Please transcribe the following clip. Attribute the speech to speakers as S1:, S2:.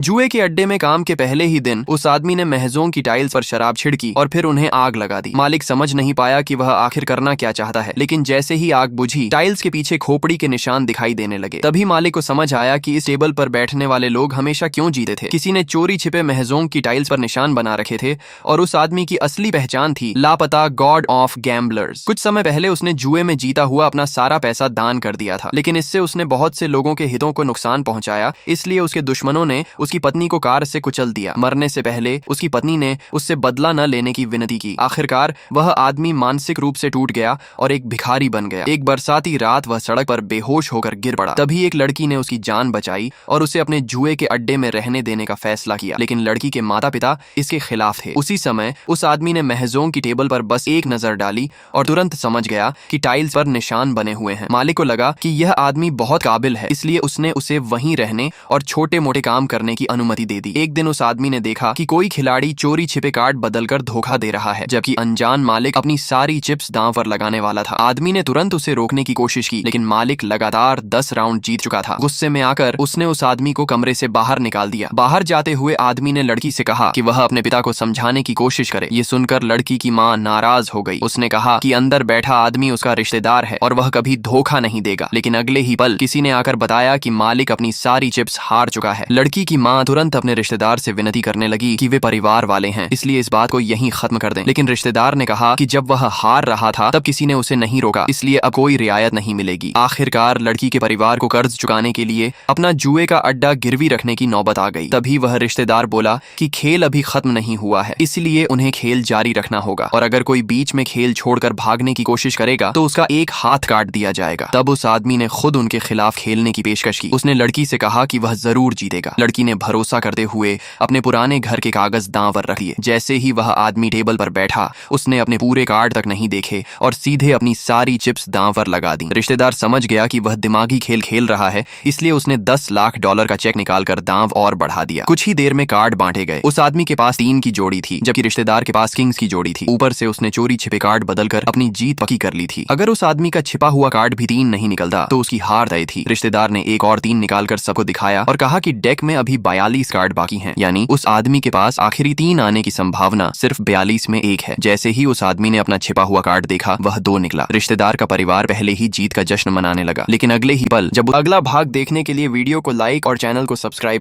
S1: जुए के अड्डे में काम के पहले ही दिन उस आदमी ने महजों की टाइल्स पर शराब छिड़की और फिर उन्हें आग लगा दी। मालिक समझ नहीं पाया कि वह आखिर करना क्या चाहता है, लेकिन जैसे ही आग बुझी टाइल्स के पीछे खोपड़ी के निशान दिखाई देने लगे। तभी मालिक को समझ आया कि इस टेबल पर बैठने वाले लोग हमेशा क्यों जीते थे। किसी ने चोरी छिपे महजों की टाइल्स पर निशान बना रखे थे और उस आदमी की असली पहचान थी लापता गॉड ऑफ गैम्बलर्स। कुछ समय पहले उसने जुए में जीता हुआ अपना सारा पैसा दान कर दिया था, लेकिन इससे उसने बहुत से लोगों के हितों को नुकसान पहुंचाया। इसलिए उसके दुश्मनों ने उसकी पत्नी को कार से कुचल दिया। मरने से पहले उसकी पत्नी ने उससे बदला न लेने की विनती की। आखिरकार वह आदमी मानसिक रूप से टूट गया और एक भिखारी बन गया। एक बरसाती रात वह सड़क पर बेहोश होकर गिर पड़ा। तभी एक लड़की ने उसकी जान बचाई और उसे अपने जुए के अड्डे में रहने देने का फैसला किया, लेकिन लड़की के माता पिता इसके खिलाफ थे। उसी समय उस आदमी ने महजों की टेबल पर बस एक नजर डाली और तुरंत समझ गया कि टाइल्स पर निशान बने हुए हैं। मालिक को लगा कि यह आदमी बहुत काबिल है, इसलिए उसने उसे वहीं रहने और छोटे मोटे काम करने की अनुमति दे दी। एक दिन उस आदमी ने देखा कि कोई खिलाड़ी चोरी छिपे कार्ड बदलकर धोखा दे रहा है, जबकि अनजान मालिक अपनी सारी चिप्स दांव पर लगाने वाला था। आदमी ने तुरंत उसे रोकने की कोशिश की, लेकिन मालिक लगातार 10 राउंड जीत चुका था। गुस्से में आकर उसने उस आदमी को कमरे से बाहर निकाल दिया। बाहर जाते हुए आदमी ने लड़की से कहा कि वह अपने पिता को समझाने की कोशिश करे। ये सुनकर लड़की की मां नाराज हो गई। उसने कहा कि अंदर बैठा आदमी उसका रिश्तेदार है और वह कभी धोखा नहीं देगा। लेकिन अगले ही पल किसी ने आकर बताया कि मालिक अपनी सारी चिप्स हार चुका है। लड़की की मां तुरंत अपने रिश्तेदार से विनती करने लगी कि वे परिवार वाले हैं, इसलिए इस बात को यहीं खत्म कर दें। लेकिन रिश्तेदार ने कहा कि जब वह हार रहा था तब किसी ने उसे नहीं रोका, इसलिए अब कोई रियायत नहीं मिलेगी। आखिरकार लड़की के परिवार को कर्ज चुकाने के लिए अपना जुए का अड्डा गिरवी रखने की नौबत आ गई। तभी वह रिश्तेदार बोला कि खेल अभी खत्म नहीं हुआ है, इसलिए उन्हें खेल जारी रखना होगा और अगर कोई बीच में खेल छोड़कर भागने की कोशिश करेगा तो उसका एक हाथ काट दिया जाएगा। तब उस आदमी ने खुद उनके खिलाफ खेलने की पेशकश की। उसने लड़की से कहा कि वह जरूर जीतेगा। लड़की ने भरोसा करते हुए अपने पुराने घर के कागज दांव पर रख दिए। जैसे ही वह आदमी टेबल पर बैठा, उसने अपने पूरे कार्ड तक नहीं देखे और सीधे अपनी सारी चिप्स दांव पर लगा दी। रिश्तेदार समझ गया कि वह दिमागी खेल खेल रहा है, इसलिए उसने $10 लाख का चेक निकालकर दांव और बढ़ा दिया। कुछ ही देर में कार्ड बांटे गए। उस आदमी के पास 3 की जोड़ी थी, जबकि रिश्तेदार के पास किंग्स की जोड़ी थी। ऊपर से उसने चोरी छिपे कार्ड बदलकर अपनी जीत पक्की कर ली थी। अगर उस आदमी का छिपा हुआ कार्ड भी 3 नहीं निकलता तो उसकी हार तय थी। रिश्तेदार ने एक और 3 निकालकर सबको दिखाया और कहा कि डेक में अभी 42 कार्ड बाकी हैं, यानी उस आदमी के पास आखिरी 3 आने की संभावना सिर्फ 42 में 1 है। जैसे ही उस आदमी ने अपना छिपा हुआ कार्ड देखा, वह 2 निकला। रिश्तेदार का परिवार पहले ही जीत का जश्न मनाने लगा, लेकिन अगले ही पल जब अगला भाग देखने के लिए वीडियो को लाइक और चैनल को सब्सक्राइब